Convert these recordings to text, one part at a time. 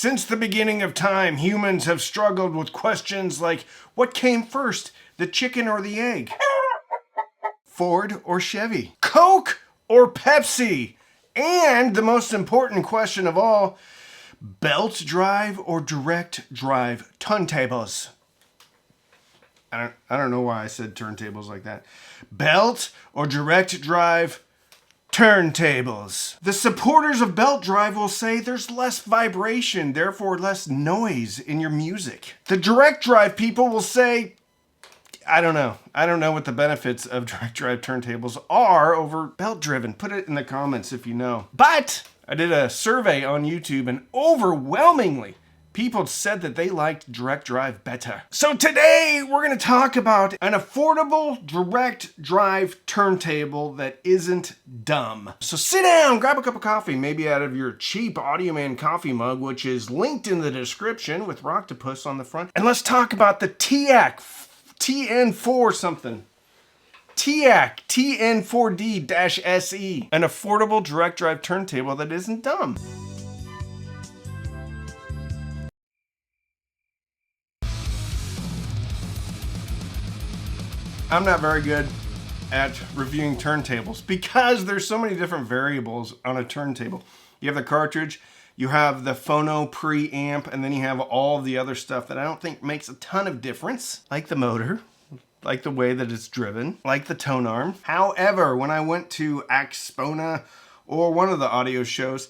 Since the beginning of time, humans have struggled with questions like, what came first, the chicken or the egg? Ford or Chevy? Coke or Pepsi? And the most important question of all, belt drive or direct drive turntables? I don't know why I said turntables like that. Belt or direct drive turntables. The supporters of belt drive will say there's less vibration, therefore less noise in your music. The direct drive people will say, I don't know. I don't know what the benefits of direct drive turntables are over belt driven. Put it in the comments if you know. But I did a survey on YouTube and overwhelmingly people said that they liked direct drive better. So today we're going to talk about an affordable direct drive turntable that isn't dumb. So sit down, grab a cup of coffee, maybe out of your cheap Audioman coffee mug, which is linked in the description with Rocktopus on the front. And let's talk about the TIAC TN4 something. TIAC TN4D-SE, an affordable direct drive turntable that isn't dumb. I'm not very good at reviewing turntables because there's so many different variables on a turntable. You have the cartridge, you have the phono preamp, and then you have all the other stuff that I don't think makes a ton of difference, like the motor, like the way that it's driven, like the tone arm. However, when I went to Axpona or one of the audio shows,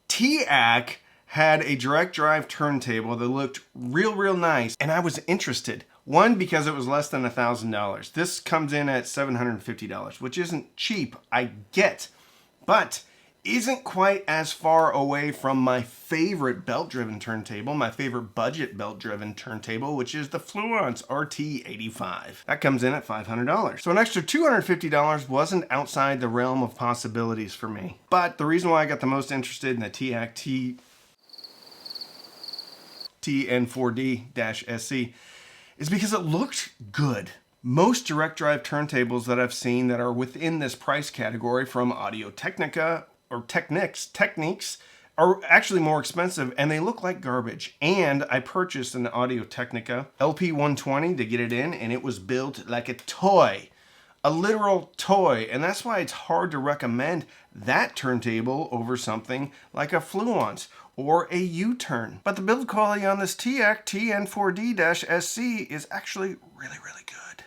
TIAC had a direct drive turntable that looked real nice, and I was interested. One, because it was less than $1,000. This comes in at $750, which isn't cheap, I get, but isn't quite as far away from my favorite belt-driven turntable, my favorite budget belt-driven turntable, which is the Fluence RT85. That comes in at $500. So an extra $250 wasn't outside the realm of possibilities for me. But the reason why I got the most interested in the TIAC TN4D-SE is because it looked good. Most direct drive turntables that I've seen that are within this price category from Audio-Technica or Technics are actually more expensive and they look like garbage. And I purchased an Audio-Technica LP120 to get it in, and it was built like a toy. A literal toy, and that's why it's hard to recommend that turntable over something like a Fluence or a U-turn. But the build quality on this TIAC TN4D-SE is actually really good.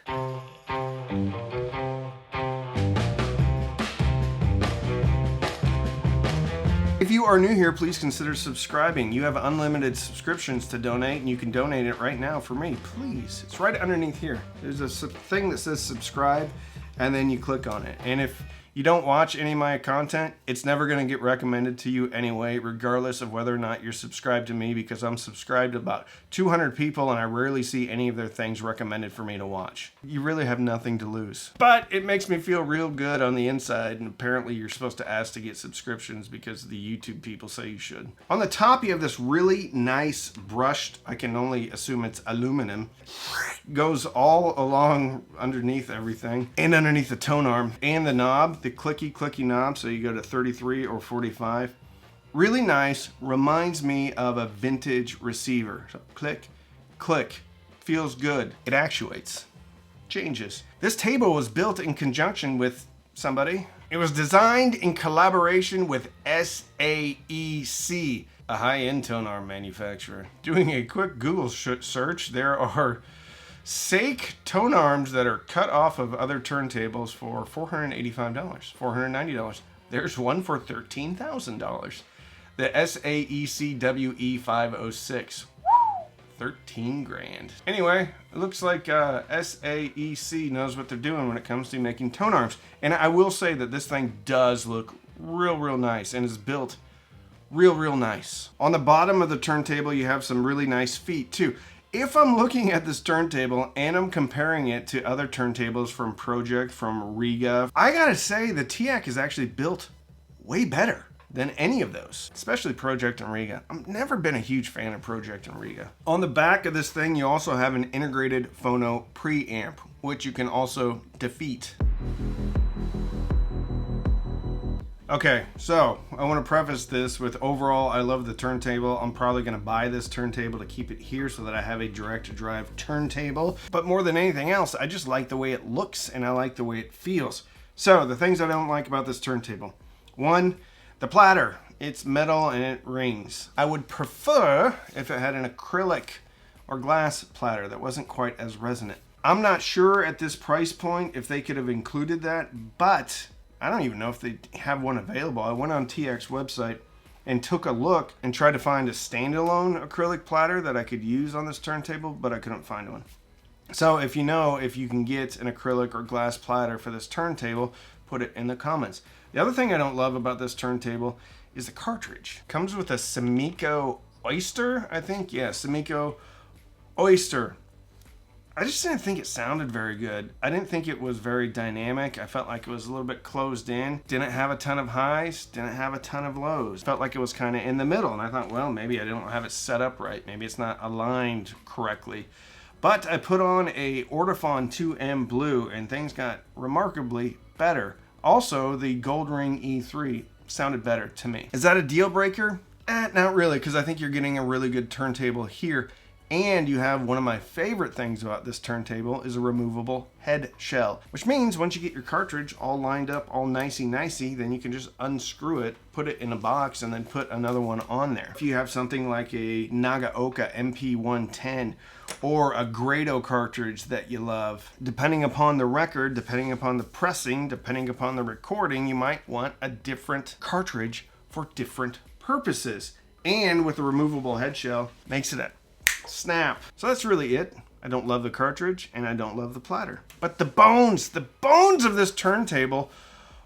If you are new here, please consider subscribing. You have unlimited subscriptions to donate, and you can donate it right now for me, please. It's right underneath here. There's a thing that says subscribe, and then you click on it. And if you don't watch any of my content, it's never going to get recommended to you anyway, regardless of whether or not you're subscribed to me, because I'm subscribed to about 200 people and I rarely see any of their things recommended for me to watch. You really have nothing to lose. But it makes me feel real good on the inside, and apparently you're supposed to ask to get subscriptions because the YouTube people say you should. On the top, you have this really nice brushed, I can only assume it's aluminum, goes all along underneath everything, and underneath the tone arm, and the knob, the clicky knob, so you go to 33 or 45. Really nice, reminds me of a vintage receiver. So click, feels good. It actuates, changes. This table was built in conjunction with somebody. It was designed in collaboration with SAEC, a high-end tone arm manufacturer. Doing a quick Google search, there are SAEC tone arms that are cut off of other turntables for $485, $490. There's one for $13,000. The SAEC WE506. 13 grand. Anyway, it looks like SAEC knows what they're doing when it comes to making tone arms. And I will say that this thing does look real nice and is built real nice. On the bottom of the turntable, you have some really nice feet too. If I'm looking at this turntable and I'm comparing it to other turntables from Project, from Riga, I gotta say the TIAC is actually built way better than any of those, especially Project and Riga. I've never been a huge fan of Project and Riga. On the back of this thing, you also have an integrated phono preamp, which you can also defeat. Okay, so I want to preface this with overall, I love the turntable. I'm probably going to buy this turntable to keep it here so that I have a direct drive turntable. But more than anything else, I just like the way it looks and I like the way it feels. So the things I don't like about this turntable. One, the platter. It's metal and it rings. I would prefer if it had an acrylic or glass platter that wasn't quite as resonant. I'm not sure at this price point if they could have included that, but I don't even know if they have one available. I went on TX website and took a look and tried to find a standalone acrylic platter that I could use on this turntable, but I couldn't find one. So if you know if you can get an acrylic or glass platter for this turntable, put it in the comments. The other thing I don't love about this turntable is the cartridge. It comes with a Sumiko Oyster, I think. Yeah, Sumiko Oyster. I just didn't think it sounded very good. I didn't think it was very dynamic. I felt like it was a little bit closed in. Didn't have a ton of highs, didn't have a ton of lows. Felt like it was kind of in the middle. And I thought, well, maybe I don't have it set up right. Maybe it's not aligned correctly. But I put on a Ortofon 2M Blue and things got remarkably better. Also, the Gold Ring E3 sounded better to me. Is that a deal breaker? Not really, because I think you're getting a really good turntable here. And you have one of my favorite things about this turntable is a removable head shell, which means once you get your cartridge all lined up, all nicey, then you can just unscrew it, put it in a box, and then put another one on there. If you have something like a Nagaoka MP110 or a Grado cartridge that you love, depending upon the record, depending upon the pressing, depending upon the recording, you might want a different cartridge for different purposes. And with the removable head shell, makes it a snap. So that's really it. I don't love the cartridge and I don't love the platter. But the bones of this turntable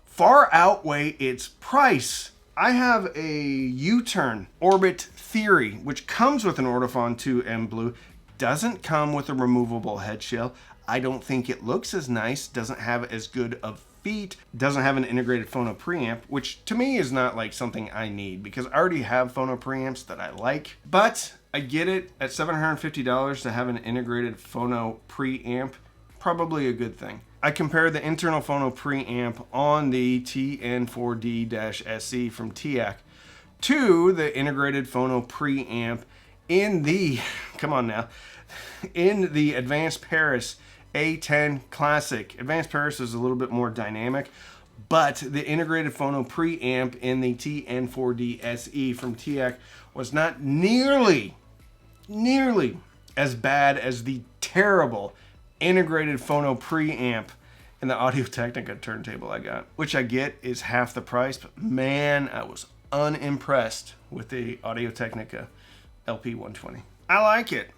far outweigh its price. I have a U-turn Orbit Theory, which comes with an Ortofon 2M Blue, doesn't come with a removable head shell. I don't think it looks as nice, doesn't have as good of feet, doesn't have an integrated phono preamp, which to me is not like something I need because I already have phono preamps that I like. But I get it, at $750 to have an integrated phono preamp, probably a good thing. I compared the internal phono preamp on the TN4D-SE from TIAC to the integrated phono preamp in the, come on now, in the Advanced Paris A10 Classic. Advanced Paris is a little bit more dynamic, but the integrated phono preamp in the TN4D-SE from TIAC was not nearly as bad as the terrible integrated phono preamp in the Audio-Technica turntable I got, which I get is half the price, but man, I was unimpressed with the Audio-Technica LP120. I like it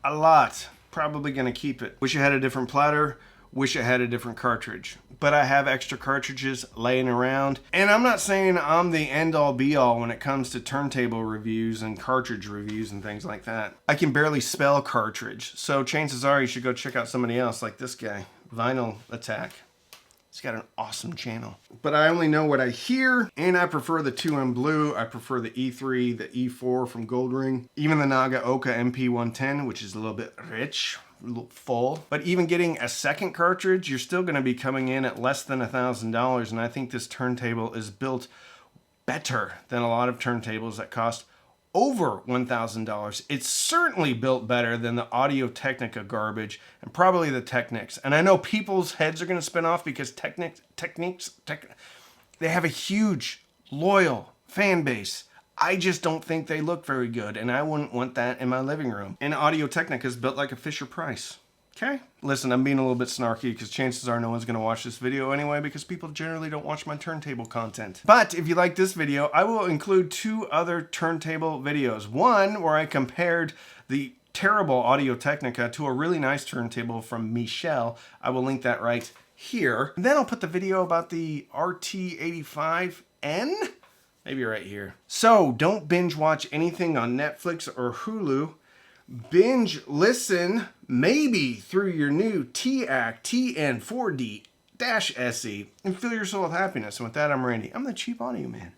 a lot. Probably gonna keep it. Wish I had a different platter, wish I had a different cartridge. But I have extra cartridges laying around. And I'm not saying I'm the end-all be-all when it comes to turntable reviews and cartridge reviews and things like that. I can barely spell cartridge, so chances are you should go check out somebody else like this guy, Vinyl Attack. He's got an awesome channel. But I only know what I hear, and I prefer the 2M Blue. I prefer the E3, the E4 from Gold Ring, even the Nagaoka MP110, which is a little bit rich, a little full. But even getting a second cartridge, you're still gonna be coming in at less than $1,000, and I think this turntable is built better than a lot of turntables that cost over $1,000. It's certainly built better than the Audio-Technica garbage and probably the Technics. And I know people's heads are going to spin off because Technics, they have a huge, loyal fan base. I just don't think they look very good, and I wouldn't want that in my living room. And Audio-Technica is built like a Fisher-Price. Okay? Listen, I'm being a little bit snarky because chances are no one's going to watch this video anyway because people generally don't watch my turntable content. But if you like this video, I will include 2 other turntable videos. One where I compared the terrible Audio-Technica to a really nice turntable from Michel. I will link that right here. And then I'll put the video about the RT85N, maybe right here. So don't binge watch anything on Netflix or Hulu. Binge listen maybe through your new TIAC TN4D-SE and fill your soul with happiness. And with that, I'm Randy. I'm the Cheap Audio Man.